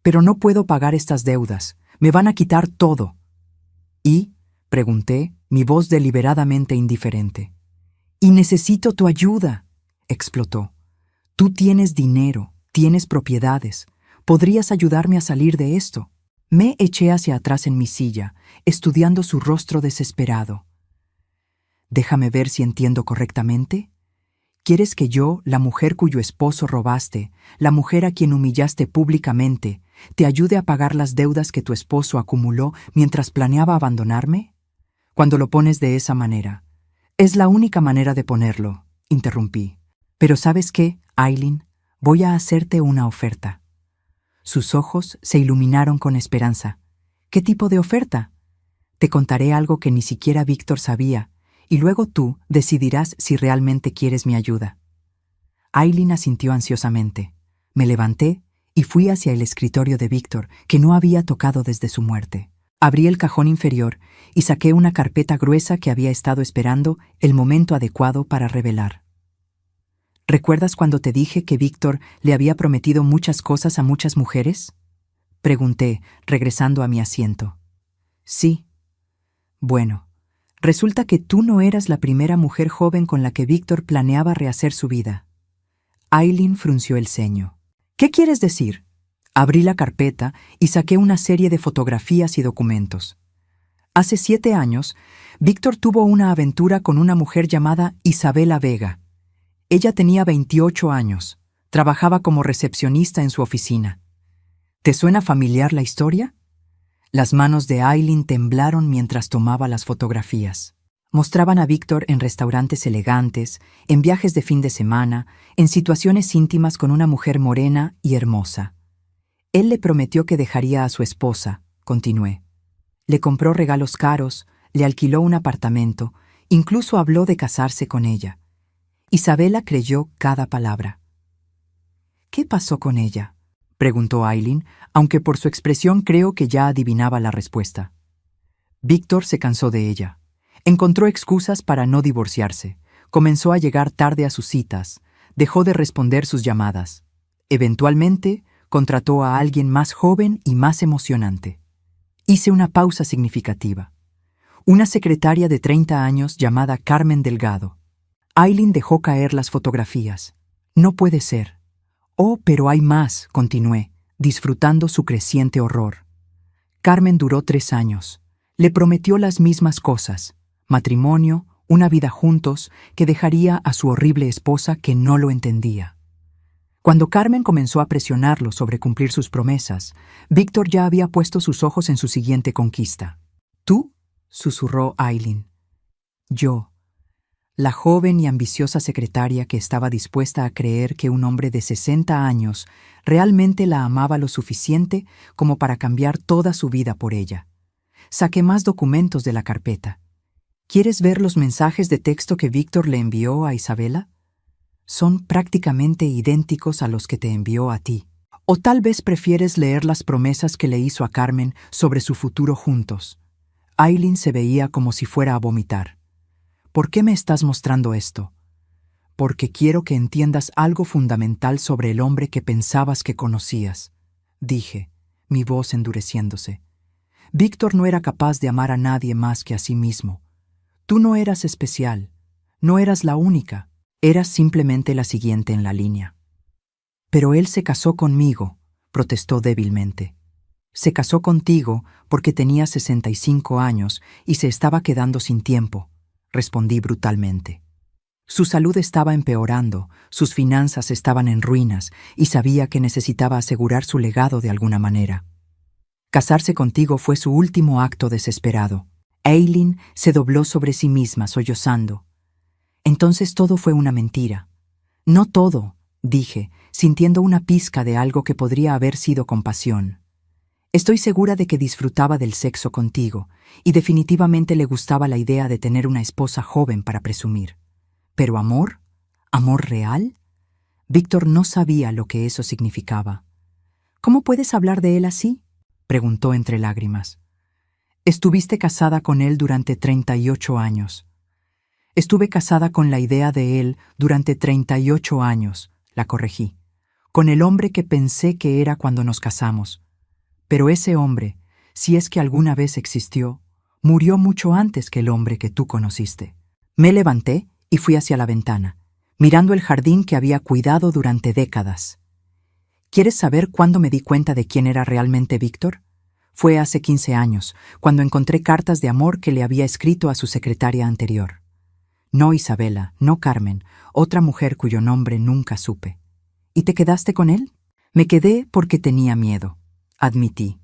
Pero no puedo pagar estas deudas. Me van a quitar todo. ¿Y? Pregunté, mi voz deliberadamente indiferente. Y necesito tu ayuda, explotó. Tú tienes dinero, tienes propiedades. ¿Podrías ayudarme a salir de esto? Me eché hacia atrás en mi silla, estudiando su rostro desesperado. Déjame ver si entiendo correctamente. ¿Quieres que yo, la mujer cuyo esposo robaste, la mujer a quien humillaste públicamente, te ayude a pagar las deudas que tu esposo acumuló mientras planeaba abandonarme? Cuando lo pones de esa manera. Es la única manera de ponerlo, interrumpí. Pero ¿sabes qué, Aileen? Voy a hacerte una oferta. Sus ojos se iluminaron con esperanza. ¿Qué tipo de oferta? Te contaré algo que ni siquiera Víctor sabía, y luego tú decidirás si realmente quieres mi ayuda. Aileen asintió ansiosamente. Me levanté y fui hacia el escritorio de Víctor, que no había tocado desde su muerte. Abrí el cajón inferior y saqué una carpeta gruesa que había estado esperando el momento adecuado para revelar. ¿Recuerdas cuando te dije que Víctor le había prometido muchas cosas a muchas mujeres? Pregunté, regresando a mi asiento. Sí. Bueno, resulta que tú no eras la primera mujer joven con la que Víctor planeaba rehacer su vida. Aileen frunció el ceño. ¿Qué quieres decir? Abrí la carpeta y saqué una serie de fotografías y documentos. Hace 7 años, Víctor tuvo una aventura con una mujer llamada Isabela Vega. Ella tenía 28 años. Trabajaba como recepcionista en su oficina. ¿Te suena familiar la historia? Las manos de Aileen temblaron mientras tomaba las fotografías. Mostraban a Víctor en restaurantes elegantes, en viajes de fin de semana, en situaciones íntimas con una mujer morena y hermosa. Él le prometió que dejaría a su esposa, continué. Le compró regalos caros, le alquiló un apartamento, incluso habló de casarse con ella. Isabela creyó cada palabra. ¿Qué pasó con ella?, preguntó Aileen, aunque por su expresión creo que ya adivinaba la respuesta. Víctor se cansó de ella. Encontró excusas para no divorciarse. Comenzó a llegar tarde a sus citas. Dejó de responder sus llamadas. Eventualmente, contrató a alguien más joven y más emocionante. Hice una pausa significativa. Una secretaria de 30 años llamada Carmen Delgado. Aileen dejó caer las fotografías. No puede ser. Oh, pero hay más, continué, disfrutando su creciente horror. Carmen duró 3 años. Le prometió las mismas cosas: matrimonio, una vida juntos, que dejaría a su horrible esposa que no lo entendía. Cuando Carmen comenzó a presionarlo sobre cumplir sus promesas, Víctor ya había puesto sus ojos en su siguiente conquista. ¿Tú?, susurró Aileen. Yo, la joven y ambiciosa secretaria que estaba dispuesta a creer que un hombre de 60 años realmente la amaba lo suficiente como para cambiar toda su vida por ella. Saqué más documentos de la carpeta. ¿Quieres ver los mensajes de texto que Víctor le envió a Isabela? Son prácticamente idénticos a los que te envió a ti. O tal vez prefieres leer las promesas que le hizo a Carmen sobre su futuro juntos. Aileen se veía como si fuera a vomitar. ¿Por qué me estás mostrando esto? Porque quiero que entiendas algo fundamental sobre el hombre que pensabas que conocías, dije, mi voz endureciéndose. Víctor no era capaz de amar a nadie más que a sí mismo. Tú no eras especial, no eras la única, eras simplemente la siguiente en la línea. Pero él se casó conmigo, protestó débilmente. Se casó contigo porque tenía 65 años y se estaba quedando sin tiempo, respondí brutalmente. Su salud estaba empeorando, sus finanzas estaban en ruinas y sabía que necesitaba asegurar su legado de alguna manera. Casarse contigo fue su último acto desesperado. Aileen se dobló sobre sí misma, sollozando. Entonces todo fue una mentira. No todo, dije, sintiendo una pizca de algo que podría haber sido compasión. Estoy segura de que disfrutaba del sexo contigo y definitivamente le gustaba la idea de tener una esposa joven para presumir. ¿Pero amor? ¿Amor real? Víctor no sabía lo que eso significaba. ¿Cómo puedes hablar de él así?, preguntó entre lágrimas. Estuviste casada con él durante 38 años. Estuve casada con la idea de él durante 38 años, la corregí, con el hombre que pensé que era cuando nos casamos. Pero ese hombre, si es que alguna vez existió, murió mucho antes que el hombre que tú conociste. Me levanté y fui hacia la ventana, mirando el jardín que había cuidado durante décadas. ¿Quieres saber cuándo me di cuenta de quién era realmente Víctor? Fue hace 15 años, cuando encontré cartas de amor que le había escrito a su secretaria anterior. No Isabela, no Carmen, otra mujer cuyo nombre nunca supe. ¿Y te quedaste con él? Me quedé porque tenía miedo, admití.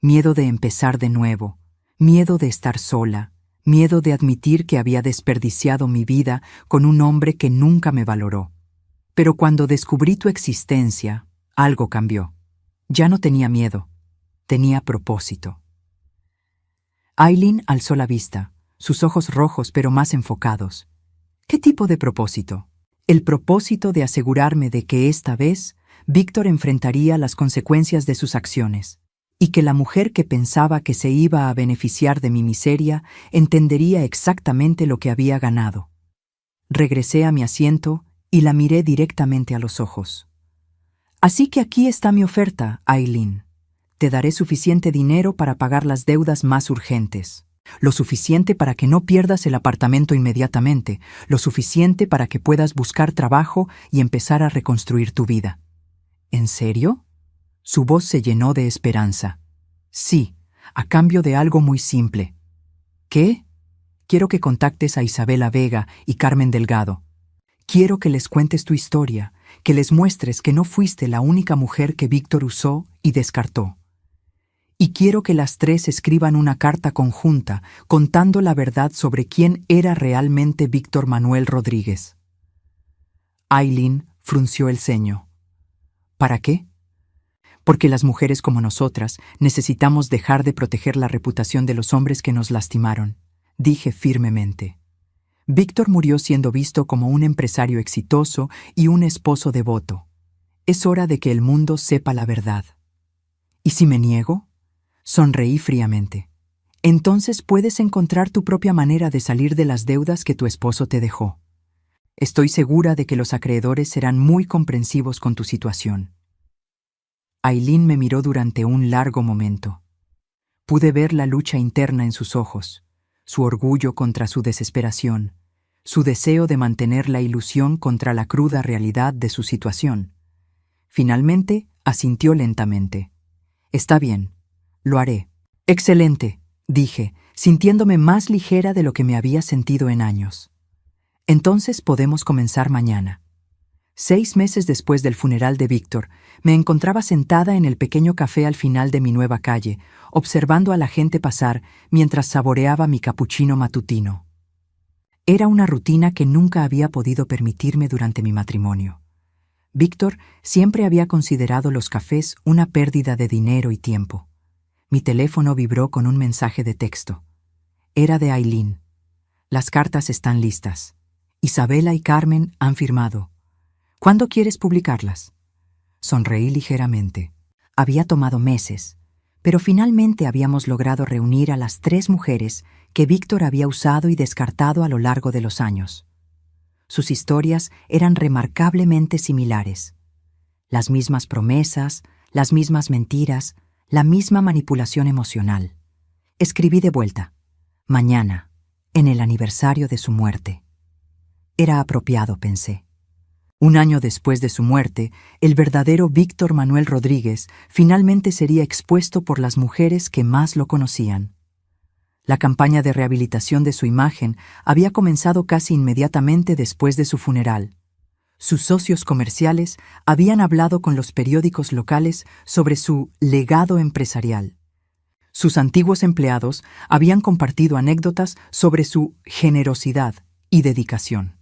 Miedo de empezar de nuevo, miedo de estar sola, miedo de admitir que había desperdiciado mi vida con un hombre que nunca me valoró. Pero cuando descubrí tu existencia, algo cambió. Ya no tenía miedo, tenía propósito. Aileen alzó la vista, sus ojos rojos pero más enfocados. ¿Qué tipo de propósito? El propósito de asegurarme de que esta vez Víctor enfrentaría las consecuencias de sus acciones, y que la mujer que pensaba que se iba a beneficiar de mi miseria entendería exactamente lo que había ganado. Regresé a mi asiento y la miré directamente a los ojos. Así que aquí está mi oferta, Aileen. Te daré suficiente dinero para pagar las deudas más urgentes. Lo suficiente para que no pierdas el apartamento inmediatamente, lo suficiente para que puedas buscar trabajo y empezar a reconstruir tu vida. ¿En serio? Su voz se llenó de esperanza. Sí, a cambio de algo muy simple. ¿Qué? Quiero que contactes a Isabela Vega y Carmen Delgado. Quiero que les cuentes tu historia, que les muestres que no fuiste la única mujer que Víctor usó y descartó. Y quiero que las tres escriban una carta conjunta contando la verdad sobre quién era realmente Víctor Manuel Rodríguez. Aileen frunció el ceño. ¿Para qué? Porque las mujeres como nosotras necesitamos dejar de proteger la reputación de los hombres que nos lastimaron, dije firmemente. Víctor murió siendo visto como un empresario exitoso y un esposo devoto. Es hora de que el mundo sepa la verdad. ¿Y si me niego? Sonreí fríamente. Entonces puedes encontrar tu propia manera de salir de las deudas que tu esposo te dejó. Estoy segura de que los acreedores serán muy comprensivos con tu situación. Aileen me miró durante un largo momento. Pude ver la lucha interna en sus ojos, su orgullo contra su desesperación, su deseo de mantener la ilusión contra la cruda realidad de su situación. Finalmente, asintió lentamente. Está bien, lo haré. Excelente, dije, sintiéndome más ligera de lo que me había sentido en años. Entonces podemos comenzar mañana. 6 meses después del funeral de Víctor, me encontraba sentada en el pequeño café al final de mi nueva calle, observando a la gente pasar mientras saboreaba mi capuchino matutino. Era una rutina que nunca había podido permitirme durante mi matrimonio. Víctor siempre había considerado los cafés una pérdida de dinero y tiempo. Mi teléfono vibró con un mensaje de texto. Era de Aileen. Las cartas están listas. Isabela y Carmen han firmado. ¿Cuándo quieres publicarlas? Sonreí ligeramente. Había tomado meses, pero finalmente habíamos logrado reunir a las 3 mujeres que Víctor había usado y descartado a lo largo de los años. Sus historias eran remarcablemente similares. Las mismas promesas, las mismas mentiras, la misma manipulación emocional. Escribí de vuelta. Mañana, en el aniversario de su muerte. Era apropiado, pensé. Un año después de su muerte, el verdadero Víctor Manuel Rodríguez finalmente sería expuesto por las mujeres que más lo conocían. La campaña de rehabilitación de su imagen había comenzado casi inmediatamente después de su funeral. Sus socios comerciales habían hablado con los periódicos locales sobre su legado empresarial. Sus antiguos empleados habían compartido anécdotas sobre su generosidad y dedicación.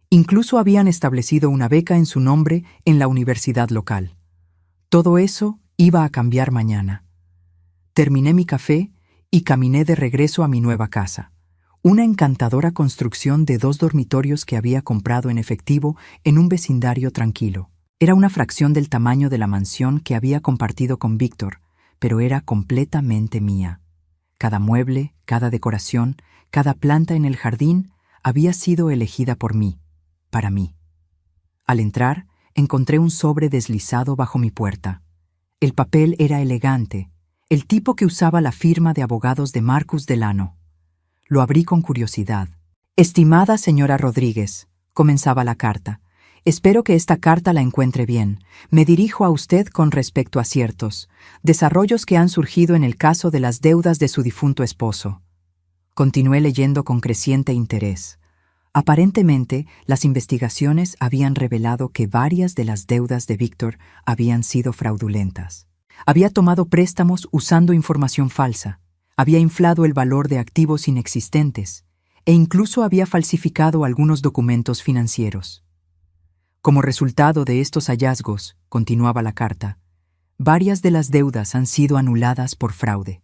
Incluso habían establecido una beca en su nombre en la universidad local. Todo eso iba a cambiar mañana. Terminé mi café y caminé de regreso a mi nueva casa, una encantadora construcción de 2 dormitorios que había comprado en efectivo en un vecindario tranquilo. Era una fracción del tamaño de la mansión que había compartido con Víctor, pero era completamente mía. Cada mueble, cada decoración, cada planta en el jardín había sido elegida por mí, para mí. Al entrar, encontré un sobre deslizado bajo mi puerta. El papel era elegante, el tipo que usaba la firma de abogados de Marcus Delano. Lo abrí con curiosidad. «Estimada señora Rodríguez», comenzaba la carta, «espero que esta carta la encuentre bien. Me dirijo a usted con respecto a ciertos desarrollos que han surgido en el caso de las deudas de su difunto esposo». Continué leyendo con creciente interés. Aparentemente, las investigaciones habían revelado que varias de las deudas de Víctor habían sido fraudulentas. Había tomado préstamos usando información falsa, había inflado el valor de activos inexistentes e incluso había falsificado algunos documentos financieros. Como resultado de estos hallazgos, continuaba la carta, varias de las deudas han sido anuladas por fraude.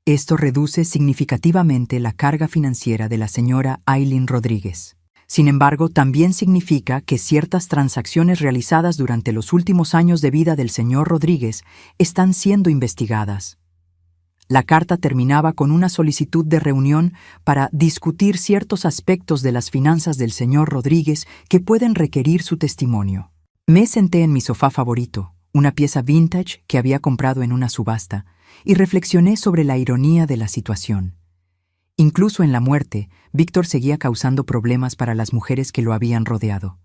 Esto reduce significativamente la carga financiera de la señora Aileen Rodríguez. Sin embargo, también significa que ciertas transacciones realizadas durante los últimos años de vida del señor Rodríguez están siendo investigadas. La carta terminaba con una solicitud de reunión para discutir ciertos aspectos de las finanzas del señor Rodríguez que pueden requerir su testimonio. Me senté en mi sofá favorito, una pieza vintage que había comprado en una subasta, y reflexioné sobre la ironía de la situación. Incluso en la muerte, Víctor seguía causando problemas para las mujeres que lo habían rodeado.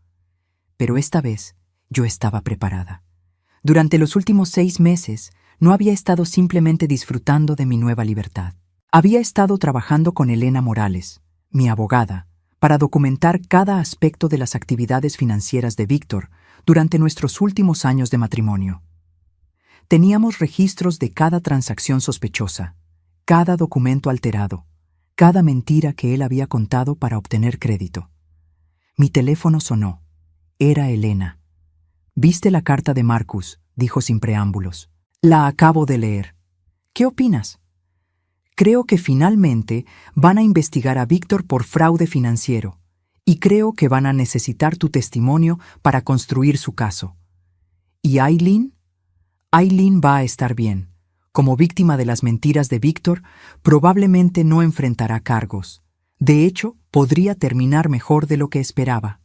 Pero esta vez, yo estaba preparada. Durante los últimos 6 meses, no había estado simplemente disfrutando de mi nueva libertad. Había estado trabajando con Elena Morales, mi abogada, para documentar cada aspecto de las actividades financieras de Víctor durante nuestros últimos años de matrimonio. Teníamos registros de cada transacción sospechosa, cada documento alterado, cada mentira que él había contado para obtener crédito. Mi teléfono sonó. Era Elena. «¿Viste la carta de Marcus?», dijo sin preámbulos. «La acabo de leer. ¿Qué opinas?» «Creo que finalmente van a investigar a Víctor por fraude financiero y creo que van a necesitar tu testimonio para construir su caso. ¿Y Aileen? Aileen va a estar bien. Como víctima de las mentiras de Víctor, probablemente no enfrentará cargos. De hecho, podría terminar mejor de lo que esperaba».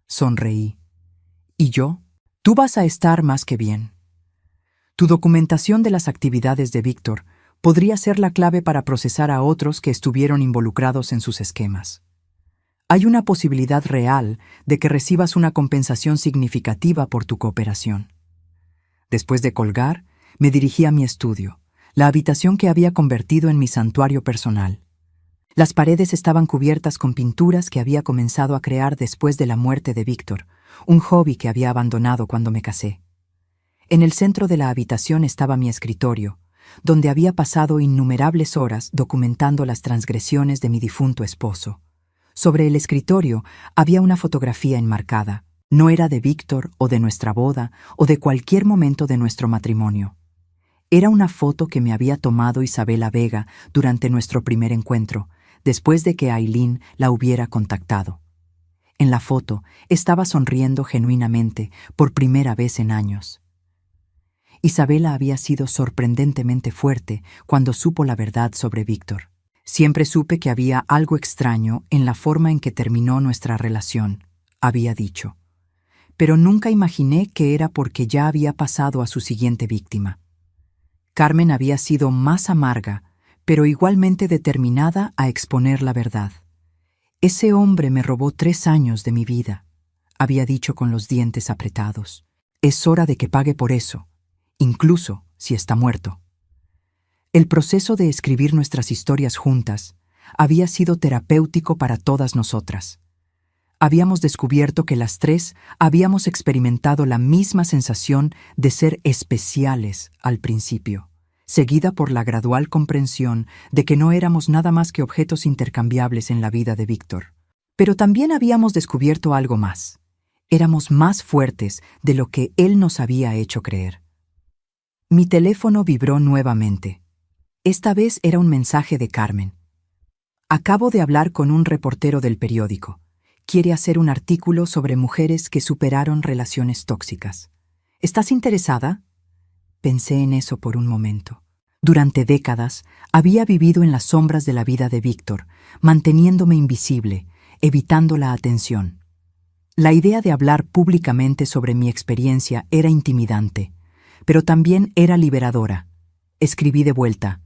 Sonreí. «¿Y yo? Tú vas a estar más que bien. Tu documentación de las actividades de Víctor podría ser la clave para procesar a otros que estuvieron involucrados en sus esquemas. Hay una posibilidad real de que recibas una compensación significativa por tu cooperación». Después de colgar, me dirigí a mi estudio, la habitación que había convertido en mi santuario personal. Las paredes estaban cubiertas con pinturas que había comenzado a crear después de la muerte de Víctor, un hobby que había abandonado cuando me casé. En el centro de la habitación estaba mi escritorio, donde había pasado innumerables horas documentando las transgresiones de mi difunto esposo. Sobre el escritorio había una fotografía enmarcada. No era de Víctor o de nuestra boda o de cualquier momento de nuestro matrimonio. Era una foto que me había tomado Isabela Vega durante nuestro primer encuentro, después de que Aileen la hubiera contactado. En la foto estaba sonriendo genuinamente por primera vez en años. Isabela había sido sorprendentemente fuerte cuando supo la verdad sobre Víctor. Siempre supe que había algo extraño en la forma en que terminó nuestra relación, había dicho. Pero nunca imaginé que era porque ya había pasado a su siguiente víctima. Carmen había sido más amarga, pero igualmente determinada a exponer la verdad. Ese hombre me robó 3 años de mi vida, había dicho con los dientes apretados. Es hora de que pague por eso, incluso si está muerto. El proceso de escribir nuestras historias juntas había sido terapéutico para todas nosotras. Habíamos descubierto que las 3 habíamos experimentado la misma sensación de ser especiales al principio, seguida por la gradual comprensión de que no éramos nada más que objetos intercambiables en la vida de Víctor. Pero también habíamos descubierto algo más. Éramos más fuertes de lo que él nos había hecho creer. Mi teléfono vibró nuevamente. Esta vez era un mensaje de Carmen. Acabo de hablar con un reportero del periódico. Quiere hacer un artículo sobre mujeres que superaron relaciones tóxicas. ¿Estás interesada? Pensé en eso por un momento. Durante décadas había vivido en las sombras de la vida de Víctor, manteniéndome invisible, evitando la atención. La idea de hablar públicamente sobre mi experiencia era intimidante, pero también era liberadora. Escribí de vuelta: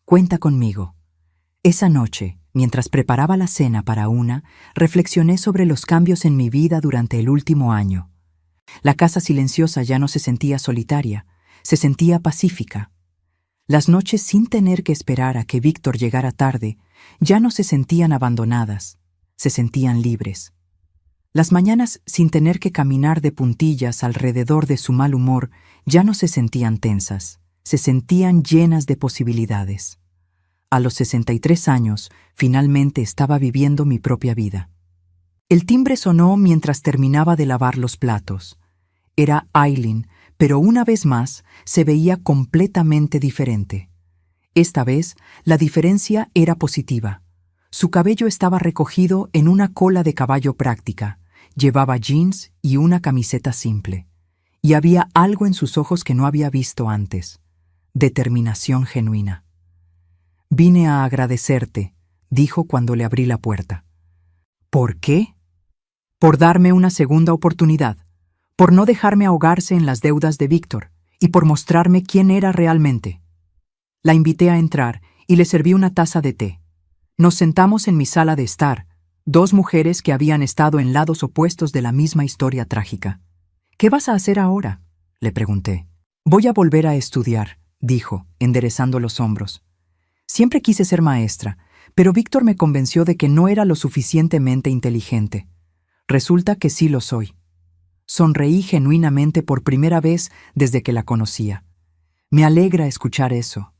cuenta conmigo. Esa noche, mientras preparaba la cena para una, reflexioné sobre los cambios en mi vida durante el último año. La casa silenciosa ya no se sentía solitaria, se sentía pacífica. Las noches sin tener que esperar a que Víctor llegara tarde ya no se sentían abandonadas, se sentían libres. Las mañanas sin tener que caminar de puntillas alrededor de su mal humor ya no se sentían tensas, se sentían llenas de posibilidades. A los 63 años, finalmente estaba viviendo mi propia vida. El timbre sonó mientras terminaba de lavar los platos. Era Aileen, pero una vez más se veía completamente diferente. Esta vez, la diferencia era positiva. Su cabello estaba recogido en una cola de caballo práctica. Llevaba jeans y una camiseta simple. Y había algo en sus ojos que no había visto antes. Determinación genuina. «Vine a agradecerte», dijo cuando le abrí la puerta. «¿Por qué?» «Por darme una segunda oportunidad, por no dejarme ahogarse en las deudas de Víctor y por mostrarme quién era realmente». La invité a entrar y le serví una taza de té. Nos sentamos en mi sala de estar, 2 mujeres que habían estado en lados opuestos de la misma historia trágica. «¿Qué vas a hacer ahora?», le pregunté. «Voy a volver a estudiar», dijo, enderezando los hombros. «Siempre quise ser maestra, pero Víctor me convenció de que no era lo suficientemente inteligente. Resulta que sí lo soy». Sonreí genuinamente por primera vez desde que la conocía. «Me alegra escuchar eso».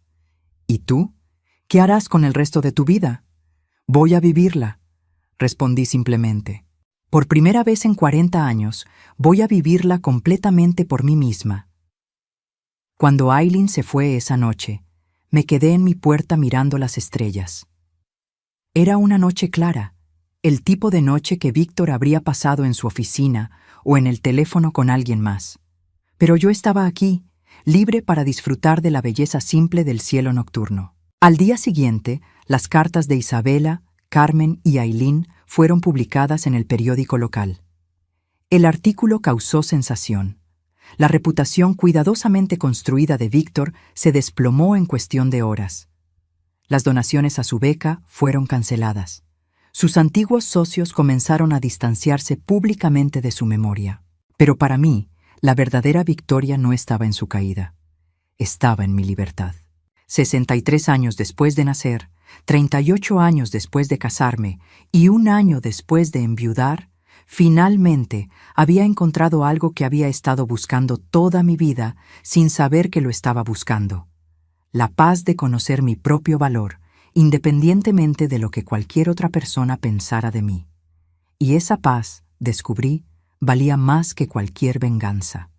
«¿Y tú? ¿Qué harás con el resto de tu vida?» «Voy a vivirla», respondí simplemente. «Por primera vez en 40 años, voy a vivirla completamente por mí misma». Cuando Aileen se fue esa noche, me quedé en mi puerta mirando las estrellas. Era una noche clara, el tipo de noche que Víctor habría pasado en su oficina o en el teléfono con alguien más. Pero yo estaba aquí, libre para disfrutar de la belleza simple del cielo nocturno. Al día siguiente, las cartas de Isabela, Carmen y Aileen fueron publicadas en el periódico local. El artículo causó sensación. La reputación cuidadosamente construida de Víctor se desplomó en cuestión de horas. Las donaciones a su beca fueron canceladas. Sus antiguos socios comenzaron a distanciarse públicamente de su memoria. Pero para mí, la verdadera victoria no estaba en su caída. Estaba en mi libertad. 63 años después de nacer, 38 años después de casarme y 1 año después de enviudar, finalmente había encontrado algo que había estado buscando toda mi vida sin saber que lo estaba buscando. La paz de conocer mi propio valor, independientemente de lo que cualquier otra persona pensara de mí. Y esa paz, descubrí, valía más que cualquier venganza.